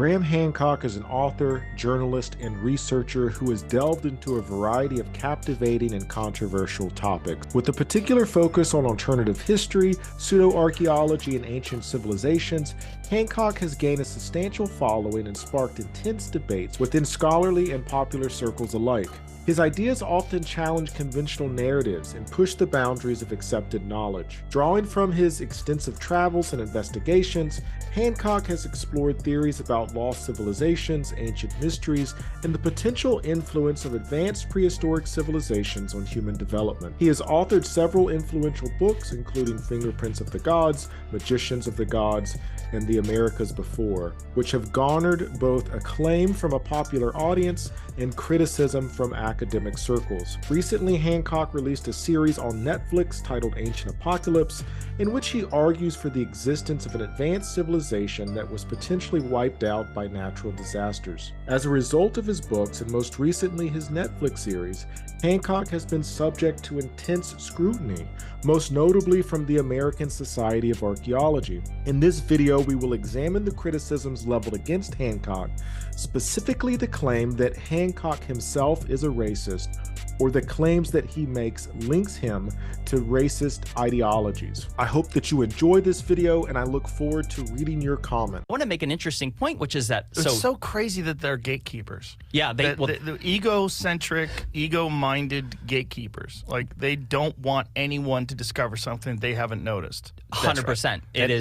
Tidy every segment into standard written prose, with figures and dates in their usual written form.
Graham Hancock is an author, journalist, and researcher who has delved into a variety of captivating and controversial topics. With a particular focus on alternative history, pseudo-archaeology, and ancient civilizations, Hancock has gained a substantial following and sparked intense debates within scholarly and popular circles alike. His ideas often challenge conventional narratives and push the boundaries of accepted knowledge. Drawing from his extensive travels and investigations, Hancock has explored theories about lost civilizations, ancient mysteries, and the potential influence of advanced prehistoric civilizations on human development. He has authored several influential books, including Fingerprints of the Gods, Magicians of the Gods, and The Americas Before, which have garnered both acclaim from a popular audience and criticism from academic circles. Recently, Hancock released a series on Netflix titled Ancient Apocalypse, in which he argues for the existence of an advanced civilization that was potentially wiped out by natural disasters. As a result of his books, and most recently his Netflix series, Hancock has been subject to intense scrutiny, most notably from the American Society of Archaeology. In this video, we will examine the criticisms leveled against Hancock, specifically the claim that Hancock himself is a racist, or the claims that he makes links him to racist ideologies. I hope that you enjoy this video, and I look forward to reading your comment. I want to make an interesting point, which is that it's so crazy that they're gatekeepers. Yeah, the egocentric, ego-minded gatekeepers. Like, they don't want anyone to discover something they haven't noticed. 100%. It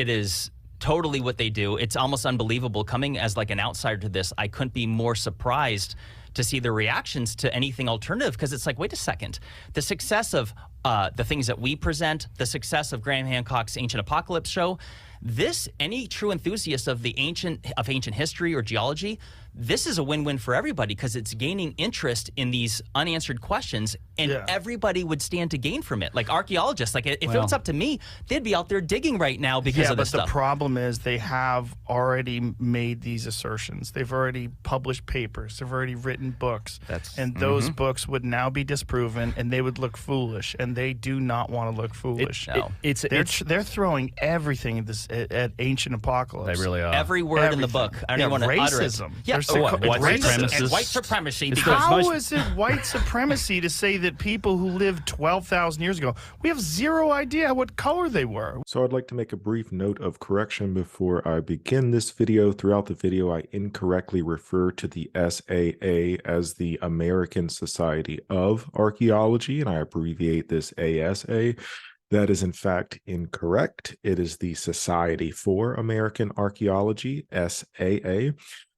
is totally what they do. It's almost unbelievable. Coming as like an outsider to this, I couldn't be more surprised to see the reactions to anything alternative, because it's like, wait a second, the success of the things that we present, the success of Graham Hancock's Ancient Apocalypse show, any true enthusiast of ancient history or geology, this is a win-win for everybody, because it's gaining interest in these unanswered questions, and everybody would stand to gain from it. Like archaeologists, like if it was up to me, they'd be out there digging right now because of this stuff. But the problem is they have already made these assertions. They've already published papers. They've already written books. And those books would now be disproven, and they would look foolish, and they do not want to look foolish. They're throwing everything at Ancient Apocalypse. They really are. Every word in the book. I don't even want to utter it. Racism. Yeah. White supremacy. How is it white supremacy to say that people who lived 12,000 years ago, we have zero idea what color they were? So I'd like to make a brief note of correction before I begin this video. Throughout the video, I incorrectly refer to the SAA as the American Society of Archaeology, and I abbreviate this ASA. That is in fact incorrect. It is the Society for American Archaeology, SAA.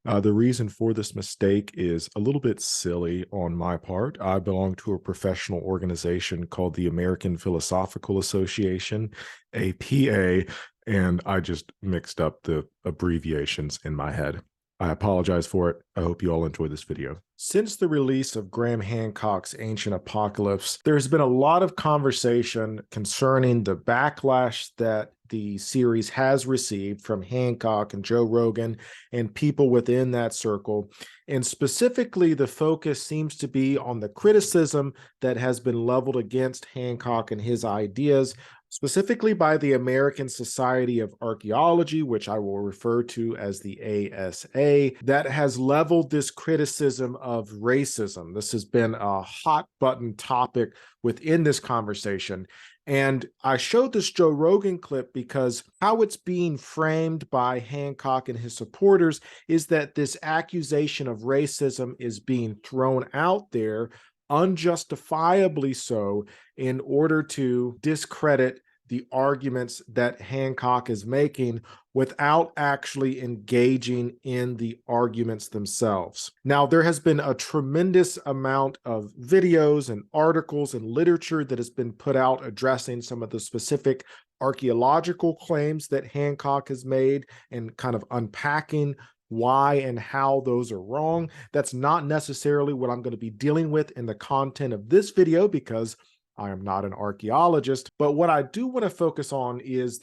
The reason for this mistake is a little bit silly on my part. I belong to a professional organization called the American Philosophical Association, APA, and I just mixed up the abbreviations in my head. I apologize for it. I hope you all enjoy this video. Since the release of Graham Hancock's Ancient Apocalypse, there's been a lot of conversation concerning the backlash that the series has received from Hancock and Joe Rogan and people within that circle. And specifically, the focus seems to be on the criticism that has been leveled against Hancock and his ideas, specifically by the American Society of Archaeology, which I will refer to as the ASA, that has leveled this criticism of racism. This has been a hot button topic within this conversation. And I showed this Joe Rogan clip because how it's being framed by Hancock and his supporters is that this accusation of racism is being thrown out there, unjustifiably so, in order to discredit the arguments that Hancock is making without actually engaging in the arguments themselves. Now, there has been a tremendous amount of videos and articles and literature that has been put out addressing some of the specific archaeological claims that Hancock has made and kind of unpacking why and how those are wrong. That's not necessarily what I'm going to be dealing with in the content of this video, because I am not an archaeologist, but what I do want to focus on is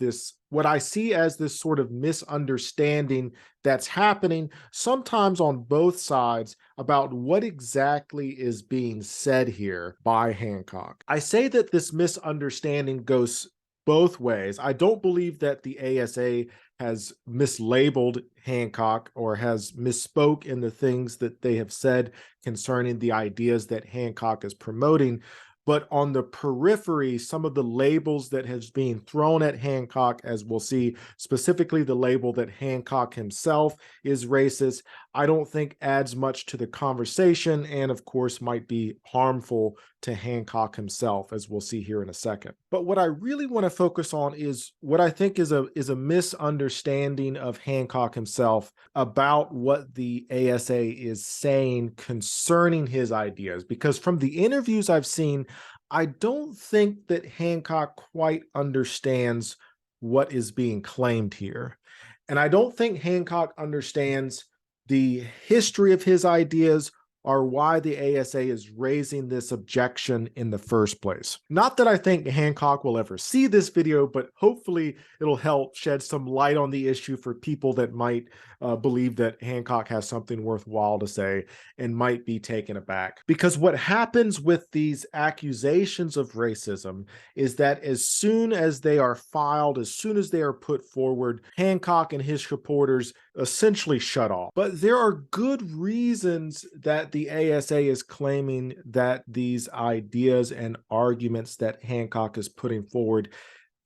what I see as this sort of misunderstanding that's happening sometimes on both sides about what exactly is being said here by Hancock. I say that this misunderstanding goes both ways. I don't believe that the ASA has mislabeled Hancock or has misspoke in the things that they have said concerning the ideas that Hancock is promoting. But on the periphery, some of the labels that has been thrown at Hancock, as we'll see, specifically the label that Hancock himself is racist, I don't think adds much to the conversation, and of course might be harmful to Hancock himself, as we'll see here in a second. But what I really want to focus on is what I think is a misunderstanding of Hancock himself about what the ASA is saying concerning his ideas. Because from the interviews I've seen, I don't think that Hancock quite understands what is being claimed here. And I don't think Hancock understands the history of his ideas or why the ASA is raising this objection in the first place. Not that I think Hancock will ever see this video, but hopefully it'll help shed some light on the issue for people that might believe that Hancock has something worthwhile to say and might be taken aback. Because what happens with these accusations of racism is that as soon as they are filed, as soon as they are put forward, Hancock and his supporters essentially shut off. But there are good reasons that the ASA is claiming that these ideas and arguments that Hancock is putting forward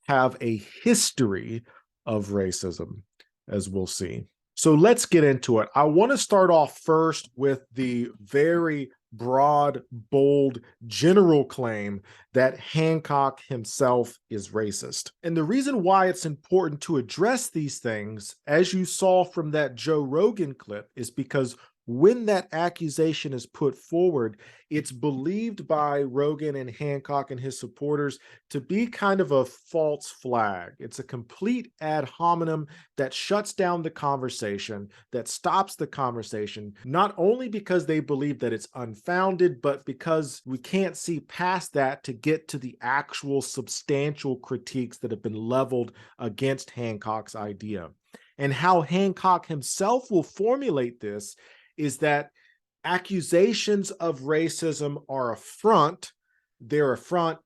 have a history of racism, as we'll see. So let's get into it. I want to start off first with the very broad, bold, general claim that Hancock himself is racist. And the reason why it's important to address these things, as you saw from that Joe Rogan clip, is because when that accusation is put forward, it's believed by Rogan and Hancock and his supporters to be kind of a false flag. It's a complete ad hominem that shuts down the conversation, that stops the conversation, not only because they believe that it's unfounded, but because we can't see past that to get to the actual substantial critiques that have been leveled against Hancock's idea. And how Hancock himself will formulate this is that accusations of racism are a front. They're a front,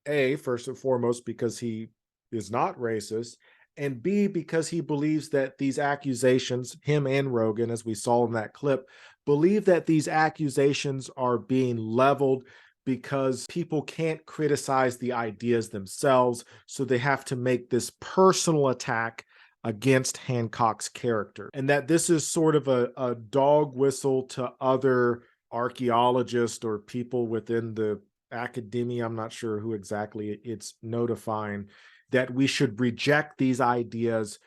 A, first and foremost, because he is not racist, and B, because he believes that these accusations, him and Rogan, as we saw in that clip, believe that these accusations are being leveled because people can't criticize the ideas themselves, so they have to make this personal attack against Hancock's character, and that this is sort of a dog whistle to other archaeologists or people within the academia. I'm not sure who exactly it's notifying, that we should reject these ideas,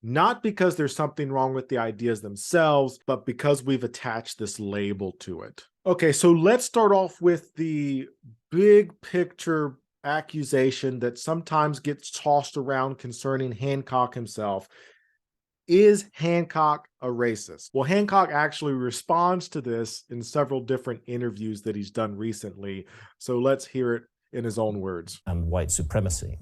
not because there's something wrong with the ideas themselves, but because we've attached this label to it. Okay, so let's start off with the big picture accusation that sometimes gets tossed around concerning Hancock himself. Is Hancock a racist? Well, Hancock actually responds to this in several different interviews that he's done recently. So let's hear it in his own words. And white supremacy.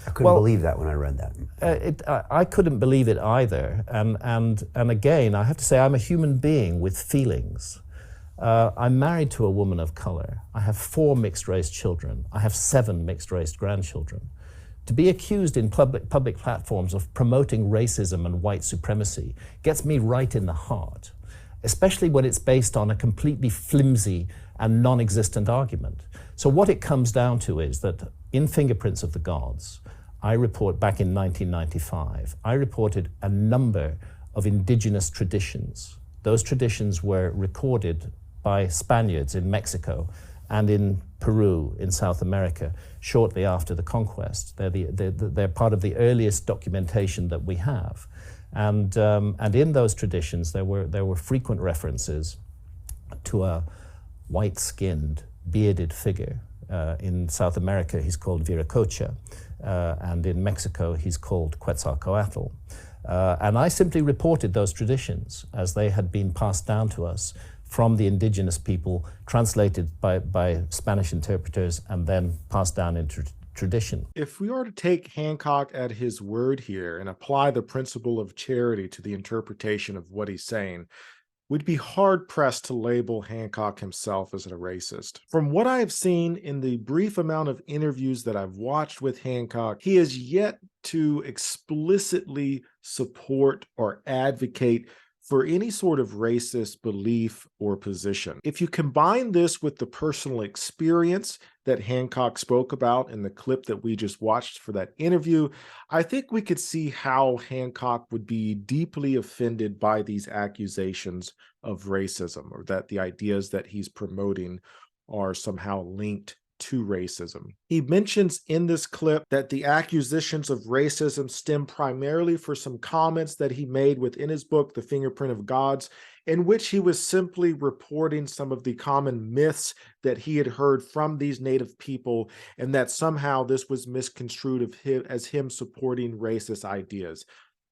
I couldn't believe that when I read that. I couldn't believe it either. And again, I have to say, I'm a human being with feelings. I'm married to a woman of color. I have 4 mixed-race children. I have 7 mixed-race grandchildren. To be accused in public platforms of promoting racism and white supremacy gets me right in the heart, especially when it's based on a completely flimsy and non-existent argument. So what it comes down to is that in Fingerprints of the Gods, I report back in 1995, I reported a number of indigenous traditions. Those traditions were recorded by Spaniards in Mexico and in Peru in South America shortly after the conquest. They're part of the earliest documentation that we have. And in those traditions, there were frequent references to a white-skinned, bearded figure. In South America, he's called Viracocha, and in Mexico, he's called Quetzalcoatl. And I simply reported those traditions as they had been passed down to us from the indigenous people, translated by Spanish interpreters, and then passed down into tradition. If we are to take Hancock at his word here and apply the principle of charity to the interpretation of what he's saying, we'd be hard-pressed to label Hancock himself as a racist. From what I have seen in the brief amount of interviews that I've watched with Hancock, he has yet to explicitly support or advocate for any sort of racist belief or position. If you combine this with the personal experience that Hancock spoke about in the clip that we just watched for that interview, I think we could see how Hancock would be deeply offended by these accusations of racism, or that the ideas that he's promoting are somehow linked to racism. He mentions in this clip that the accusations of racism stem primarily from some comments that he made within his book, The Fingerprint of Gods, in which he was simply reporting some of the common myths that he had heard from these native people, and that somehow this was misconstrued as him supporting racist ideas.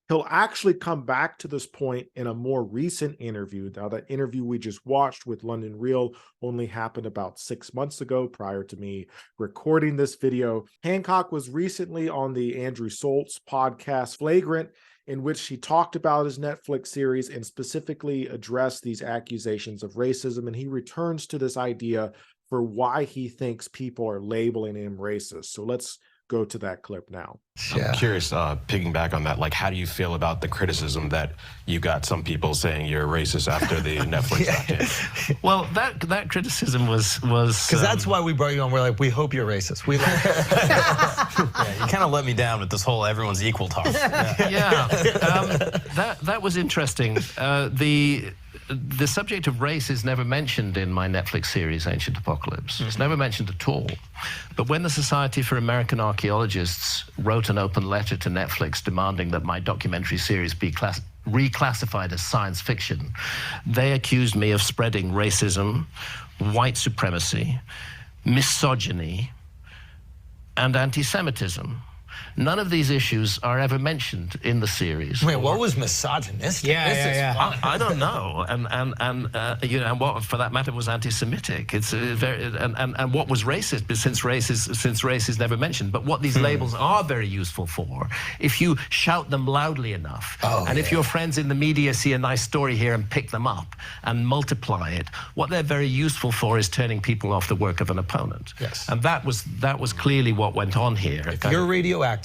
He'll actually come back to this point in a more recent interview. Now, that interview we just watched with London Real only happened about 6 months ago, prior to me recording this video. Hancock was recently on the Andrew Soltz podcast, Flagrant, in which he talked about his Netflix series and specifically addressed these accusations of racism. And he returns to this idea for why he thinks people are labeling him racist. So let's go to that clip now. I'm curious, picking back on that, like, how do you feel about the criticism that you got some people saying you're a racist after the Netflix documentary? Well, that criticism was because that's why we brought you on. We're like, we hope you're racist. We like you kind of let me down with this whole everyone's equal talk. That was interesting. The subject of race is never mentioned in my Netflix series, Ancient Apocalypse. It's never mentioned at all. But when the Society for American Archaeologists wrote an open letter to Netflix demanding that my documentary series be reclassified as science fiction, they accused me of spreading racism, white supremacy, misogyny, and anti-Semitism. None of these issues are ever mentioned in the series. Wait, what was misogynistic? I don't know, and you know, and what, for that matter, was anti-Semitic. It's very and what was racist, since race is never mentioned. But what these labels are very useful for, if you shout them loudly enough, and if your friends in the media see a nice story here and pick them up and multiply it, what they're very useful for is turning people off the work of an opponent. Yes, and that was clearly what went on here. If you're radioactive,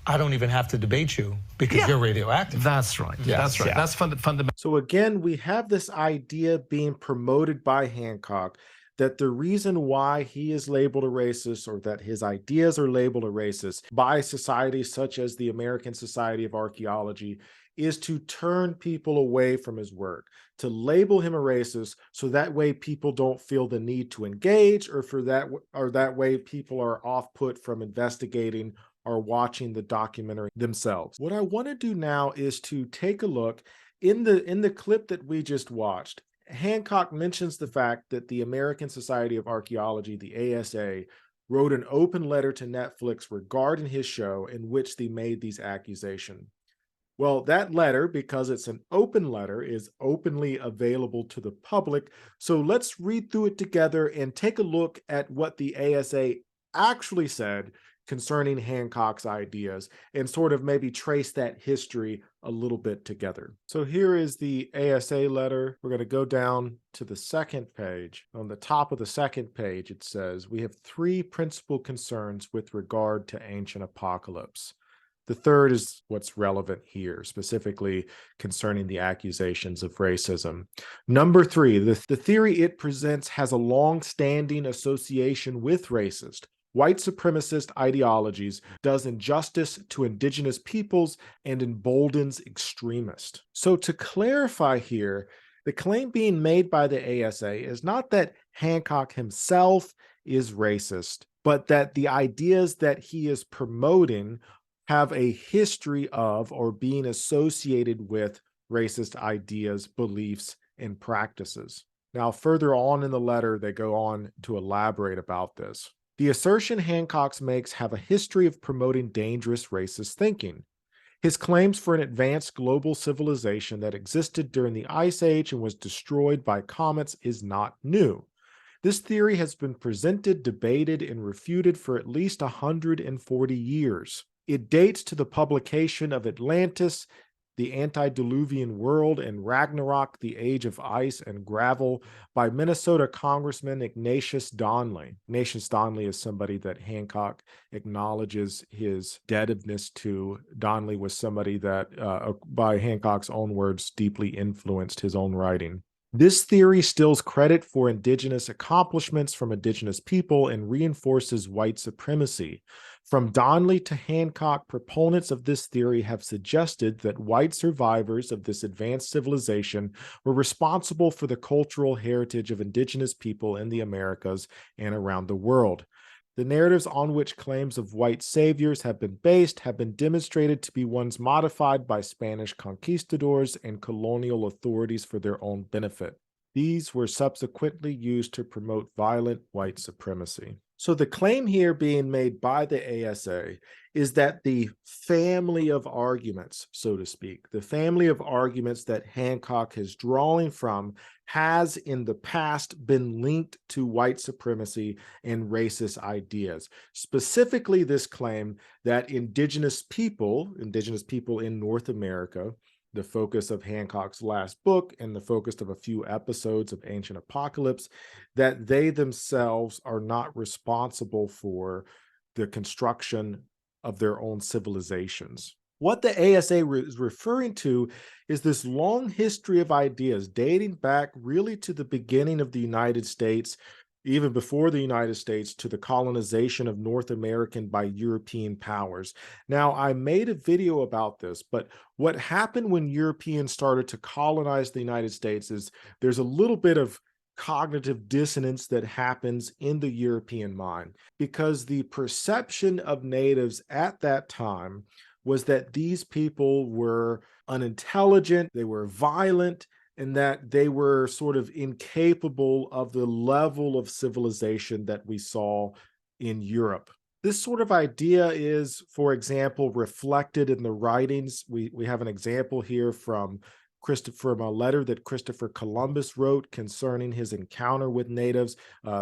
I don't even have to debate you because you're radioactive. That's right. Yes. That's right. That's fundamental. So again, we have this idea being promoted by Hancock that the reason why he is labeled a racist, or that his ideas are labeled a racist by societies such as the American Society of Archaeology, is to turn people away from his work, to label him a racist, so that way people don't feel the need to engage, or that way people are off put from investigating or watching the documentary themselves. What I want to do now is to take a look in the clip that we just watched. Hancock mentions the fact that the American Society of Archaeology, the ASA, wrote an open letter to Netflix regarding his show in which they made these accusations. Well, that letter, because it's an open letter, is openly available to the public. So let's read through it together and take a look at what the ASA actually said concerning Hancock's ideas, and sort of maybe trace that history a little bit together. So here is the ASA letter. We're going to go down to the second page. On the top of the second page, it says, we have 3 principal concerns with regard to Ancient Apocalypse. The third is what's relevant here, specifically concerning the accusations of racism. Number 3, the theory it presents has a long-standing association with racist, white supremacist ideologies, does injustice to indigenous peoples, and emboldens extremists. So to clarify here, the claim being made by the ASA is not that Hancock himself is racist, but that the ideas that he is promoting have a history of, or being associated with, racist ideas, beliefs, and practices. Now, further on in the letter, they go on to elaborate about this. The assertion Hancock makes have a history of promoting dangerous racist thinking. His claims for an advanced global civilization that existed during the Ice Age and was destroyed by comets is not new. This theory has been presented, debated, and refuted for at least 140 years. It dates to the publication of Atlantis The Antediluvian World, and Ragnarok, The Age of Ice and Gravel by Minnesota Congressman Ignatius Donnelly. Ignatius Donnelly is somebody that Hancock acknowledges his indebtedness to. Donnelly was somebody that, by Hancock's own words, deeply influenced his own writing. This theory steals credit for indigenous accomplishments from indigenous people and reinforces white supremacy. From Donnelly to Hancock, proponents of this theory have suggested that white survivors of this advanced civilization were responsible for the cultural heritage of indigenous people in the Americas and around the world. The narratives on which claims of white saviors have been based have been demonstrated to be ones modified by Spanish conquistadors and colonial authorities for their own benefit. These were subsequently used to promote violent white supremacy. So the claim here being made by the ASA is that the family of arguments, so to speak, the family of arguments that Hancock is drawing from has in the past been linked to white supremacy and racist ideas. Specifically, this claim that indigenous people in North America, the focus of Hancock's last book and the focus of a few episodes of Ancient Apocalypse, that they themselves are not responsible for the construction of their own civilizations. What the ASA is referring to is this long history of ideas dating back really to the beginning of the United States, even before the United States, to the colonization of North American by European powers. Now, I made a video about this, but what happened when Europeans started to colonize the United States is there's a little bit of cognitive dissonance that happens in the European mind, because the perception of natives at that time was that these people were unintelligent, they were violent, and that they were sort of incapable of the level of civilization that we saw in Europe. This sort of idea is, for example, reflected in the writings. We have an example here from a letter that Christopher Columbus wrote concerning his encounter with natives,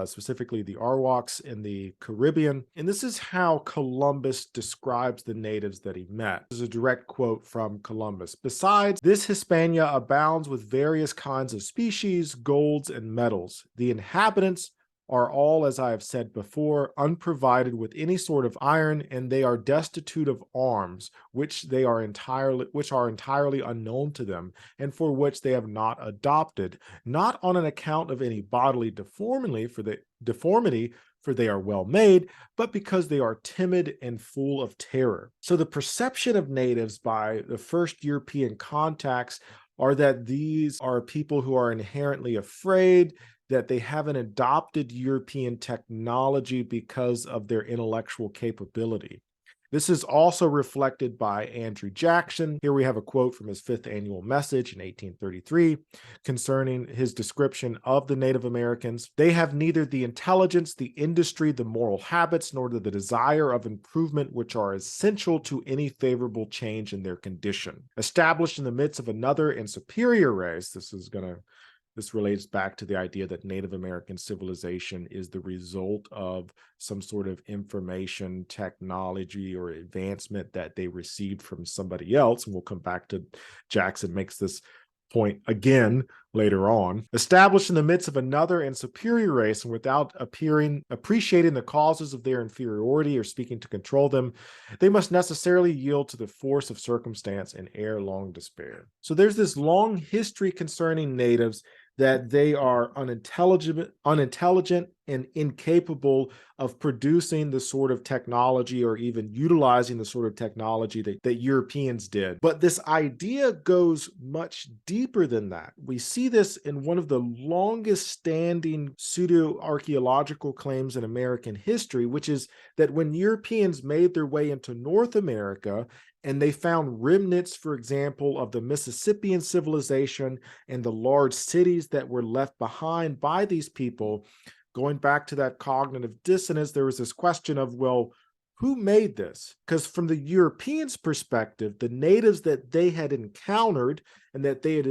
specifically the Arawaks in the Caribbean. And this is how Columbus describes the natives that he met. This is a direct quote from Columbus. "Besides, this Hispania abounds with various kinds of species, golds, and metals. The inhabitants are all, as I have said before, unprovided with any sort of iron, and they are destitute of arms, which are entirely unknown to them, and for which they have not adopted, not on an account of any bodily deformity, for they are well made, but because they are timid and full of terror." So the perception of natives by the first European contacts are that these are people who are inherently afraid, that they haven't adopted European technology because of their intellectual capability. This is also reflected by Andrew Jackson. Here we have a quote from his 5th annual message in 1833 concerning his description of the Native Americans. "They have neither the intelligence, the industry, the moral habits, nor the desire of improvement which are essential to any favorable change in their condition. Established in the midst of another and superior race," this relates back to the idea that Native American civilization is the result of some sort of information technology or advancement that they received from somebody else. And we'll come back to Jackson makes this point again later on. "Established in the midst of another and superior race, and without appreciating the causes of their inferiority or seeking to control them, they must necessarily yield to the force of circumstance and ere long despair." So there's this long history concerning natives, that they are unintelligent and incapable of producing the sort of technology or even utilizing the sort of technology that Europeans did. But this idea goes much deeper than that. We see this in one of the longest standing pseudo-archaeological claims in American history, which is that when Europeans made their way into North America, and they found remnants, for example, of the Mississippian civilization and the large cities that were left behind by these people. Going back to that cognitive dissonance, there was this question of, well, Who made this? Because from the Europeans' perspective, the natives that they had encountered and that they had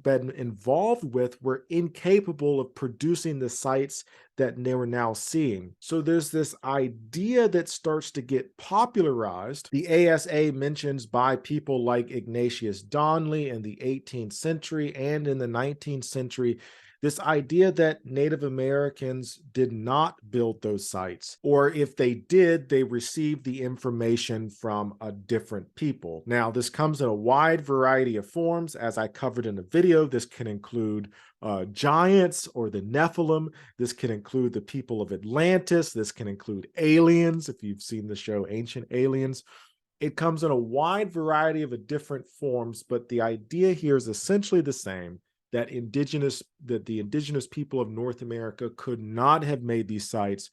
been involved with were incapable of producing the sites that they were now seeing. So there's this idea that starts to get popularized. The ASA mentions by people like Ignatius Donnelly in the 18th century and in the 19th century, this idea that Native Americans did not build those sites, or if they did, they received the information from a different people. Now, this comes in a wide variety of forms. As I covered in the video, this can include giants or the Nephilim. This can include the people of Atlantis. This can include aliens, if you've seen the show Ancient Aliens. It comes in a wide variety of different forms, but the idea here is essentially the same. That the indigenous people of North America could not have made these sites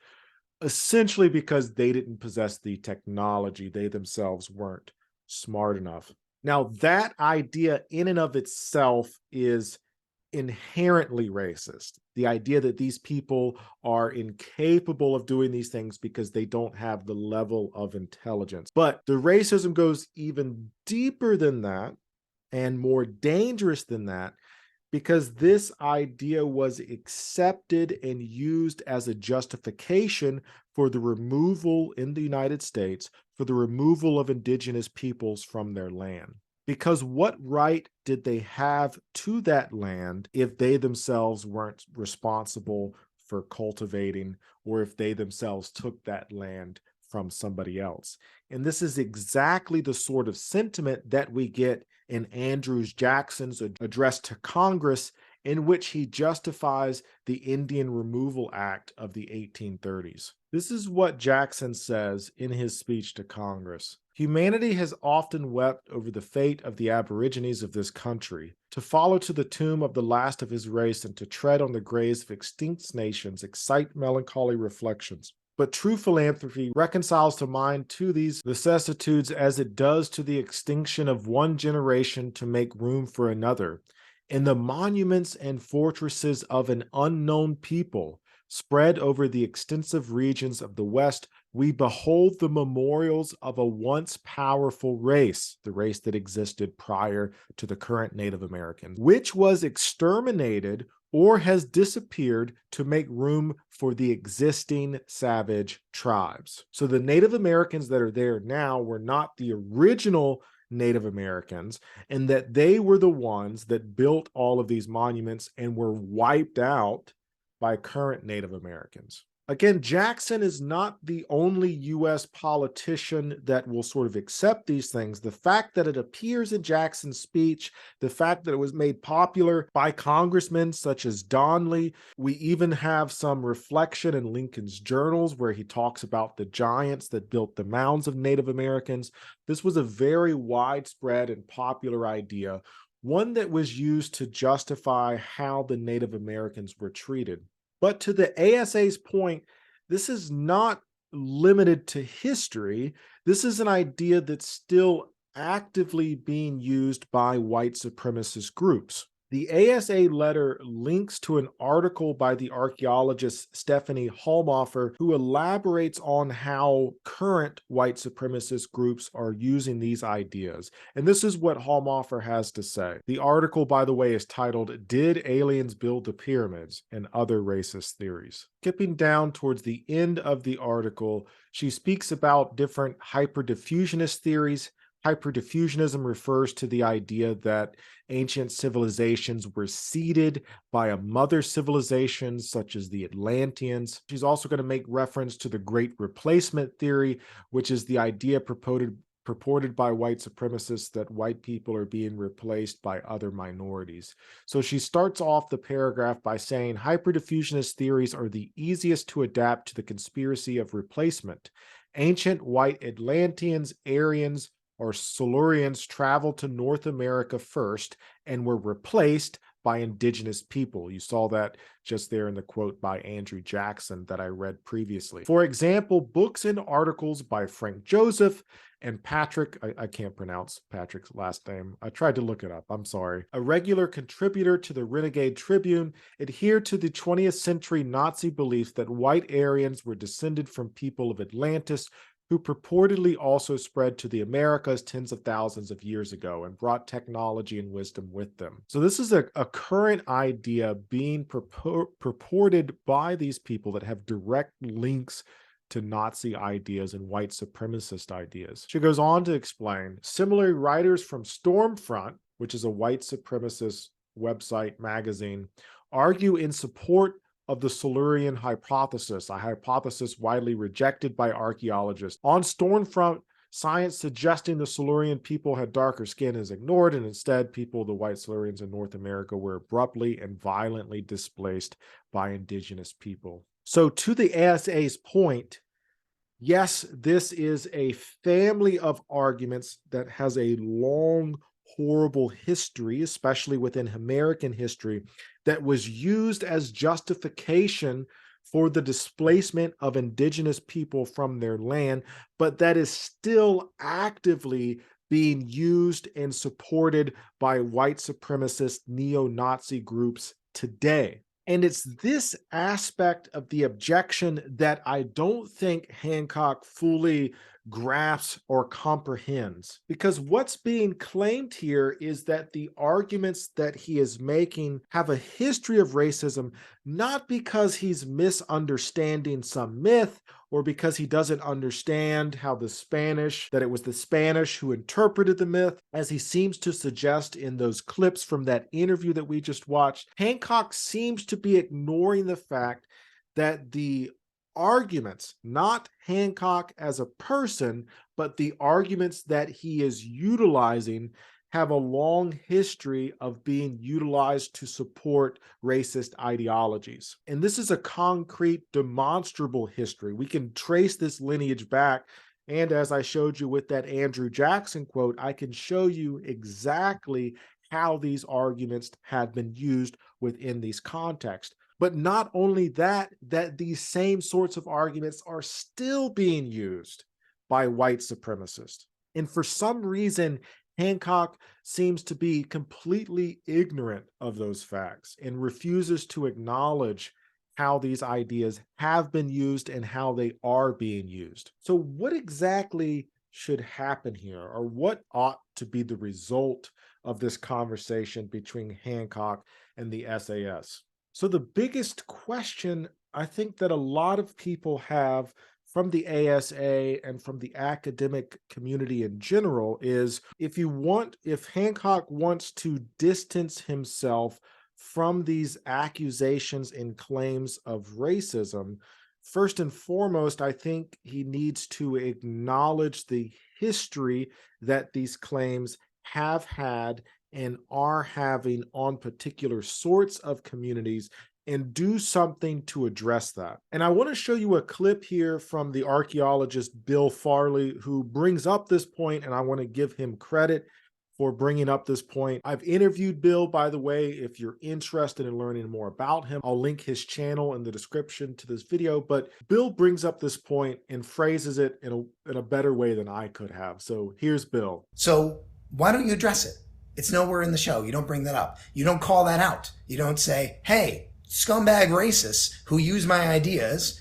essentially because they didn't possess the technology. They themselves weren't smart enough. Now, that idea in and of itself is inherently racist. The idea that these people are incapable of doing these things because they don't have the level of intelligence. But the racism goes even deeper than that and more dangerous than that, because this idea was accepted and used as a justification for the removal in the United States, for the removal of indigenous peoples from their land. Because what right did they have to that land if they themselves weren't responsible for cultivating, or if they themselves took that land from somebody else? And this is exactly the sort of sentiment that we get in Andrew Jackson's address to Congress, in which he justifies the Indian Removal Act of the 1830s. This is what Jackson says in his speech to Congress. Humanity has often wept over the fate of the Aborigines of this country. To follow to the tomb of the last of his race and to tread on the graves of extinct nations excite melancholy reflections. But true philanthropy reconciles to mind to these vicissitudes as it does to the extinction of one generation to make room for another. In the monuments and fortresses of an unknown people, spread over the extensive regions of the West, we behold the memorials of a once powerful race, the race that existed prior to the current Native Americans, which was exterminated or has disappeared to make room for the existing savage tribes. So the Native Americans that are there now were not the original Native Americans, and that they were the ones that built all of these monuments and were wiped out by current Native Americans. Again, Jackson is not the only U.S. politician that will sort of accept these things. The fact that it appears in Jackson's speech, the fact that it was made popular by congressmen such as Donnelly, we even have some reflection in Lincoln's journals where he talks about the giants that built the mounds of Native Americans. This was a very widespread and popular idea, one that was used to justify how the Native Americans were treated. But to the ASA's point, this is not limited to history. This is an idea that's still actively being used by white supremacist groups. The ASA letter links to an article by the archaeologist Stephanie HALMHO, who elaborates on how current white supremacist groups are using these ideas. And this is what HALMHO has to say. The article, by the way, is titled, "Did Aliens Build the Pyramids and Other Racist Theories?" Skipping down towards the end of the article, she speaks about different hyperdiffusionist theories. Hyperdiffusionism refers to the idea that ancient civilizations were seeded by a mother civilization, such as the Atlanteans. She's also going to make reference to the Great Replacement theory, which is the idea purported by white supremacists that white people are being replaced by other minorities. So she starts off the paragraph by saying, hyperdiffusionist theories are the easiest to adapt to the conspiracy of replacement. Ancient white Atlanteans, Aryans, or Silurians traveled to North America first and were replaced by indigenous people. You saw that just there in the quote by Andrew Jackson that I read previously. For example, books and articles by Frank Joseph and Patrick, I can't pronounce Patrick's last name. I tried to look it up, I'm sorry. A regular contributor to the Renegade Tribune, adhered to the 20th century Nazi belief that white Aryans were descended from people of Atlantis, who purportedly also spread to the Americas tens of thousands of years ago and brought technology and wisdom with them. So this is a current idea being purported by these people that have direct links to Nazi ideas and white supremacist ideas. She goes on to explain, similarly, writers from Stormfront, which is a white supremacist website magazine, argue in support of the Silurian hypothesis, a hypothesis widely rejected by archaeologists. On Stormfront, science suggesting the Silurian people had darker skin is ignored, and instead people, the white Silurians in North America, were abruptly and violently displaced by indigenous people. So to the ASA's point, yes, this is a family of arguments that has a long, horrible history, especially within American history, that was used as justification for the displacement of indigenous people from their land, but that is still actively being used and supported by white supremacist neo-Nazi groups today. And it's this aspect of the objection that I don't think Hancock fully grasps or comprehends, because what's being claimed here is that the arguments that he is making have a history of racism, not because he's misunderstanding some myth or because he doesn't understand how that it was the Spanish who interpreted the myth, as he seems to suggest in those clips from that interview that we just watched. Hancock seems to be ignoring the fact that the arguments, not Hancock as a person, but the arguments that he is utilizing have a long history of being utilized to support racist ideologies. And this is a concrete, demonstrable history. We can trace this lineage back. And as I showed you with that Andrew Jackson quote, I can show you exactly how these arguments have been used within these contexts. But not only that these same sorts of arguments are still being used by white supremacists. And for some reason, Hancock seems to be completely ignorant of those facts and refuses to acknowledge how these ideas have been used and how they are being used. So what exactly should happen here, or what ought to be the result of this conversation between Hancock and the SAS? So the biggest question I think that a lot of people have from the ASA and from the academic community in general is, if Hancock wants to distance himself from these accusations and claims of racism, first and foremost, I think he needs to acknowledge the history that these claims have had and are having on particular sorts of communities, and do something to address that. And I want to show you a clip here from the archaeologist Bill Farley, who brings up this point, and I want to give him credit for bringing up this point. I've interviewed Bill, by the way. If you're interested in learning more about him, I'll link his channel in the description to this video. But Bill brings up this point and phrases it in a better way than I could have. So here's Bill. So why don't you address it? It's nowhere in the show. You don't bring that up. You don't call that out. You don't say, hey, scumbag racists who use my ideas,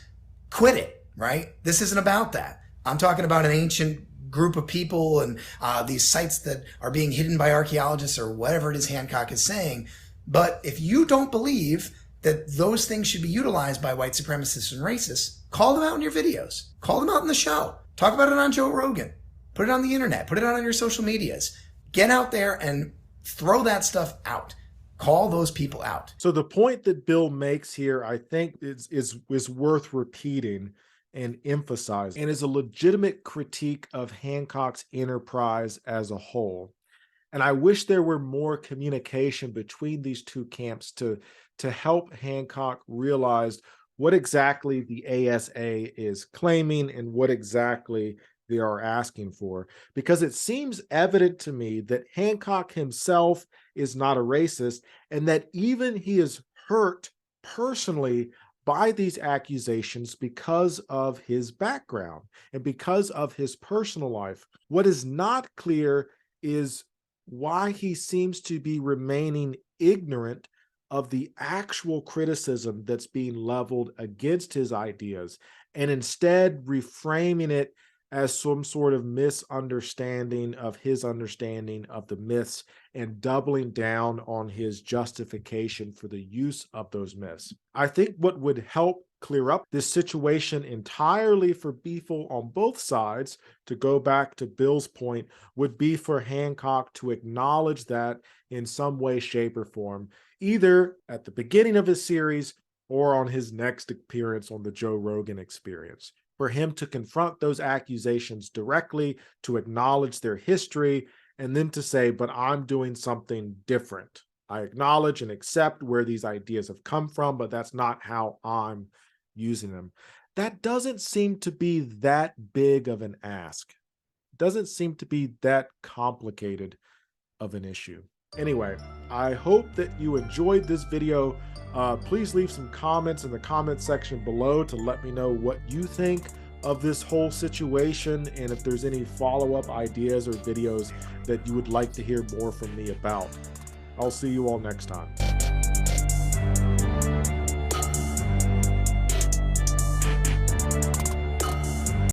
quit it, right? This isn't about that. I'm talking about an ancient group of people and these sites that are being hidden by archaeologists or whatever it is Hancock is saying. But if you don't believe that those things should be utilized by white supremacists and racists, call them out in your videos. Call them out in the show. Talk about it on Joe Rogan. Put it on the internet. Put it on your social medias. Get out there and throw that stuff out. Call those people out. So the point that Bill makes here, I think, is worth repeating and emphasizing, and is a legitimate critique of Hancock's enterprise as a whole. And I wish there were more communication between these two camps to help Hancock realize what exactly the ASA is claiming and what exactly they are asking for, because it seems evident to me that Hancock himself is not a racist, and that even he is hurt personally by these accusations because of his background and because of his personal life. What is not clear is why he seems to be remaining ignorant of the actual criticism that's being leveled against his ideas, and instead reframing it as some sort of misunderstanding of his understanding of the myths and doubling down on his justification for the use of those myths. I think what would help clear up this situation entirely for people on both sides, to go back to Bill's point, would be for Hancock to acknowledge that in some way, shape, or form, either at the beginning of his series or on his next appearance on the Joe Rogan Experience, for him to confront those accusations directly, to acknowledge their history, and then to say, but I'm doing something different. I acknowledge and accept where these ideas have come from, but that's not how I'm using them. That doesn't seem to be that big of an ask. It doesn't seem to be that complicated of an issue. Anyway, I hope that you enjoyed this video. Please leave some comments in the comment section below to let me know what you think of this whole situation, and if there's any follow-up ideas or videos that you would like to hear more from me about. I'll see you all next time.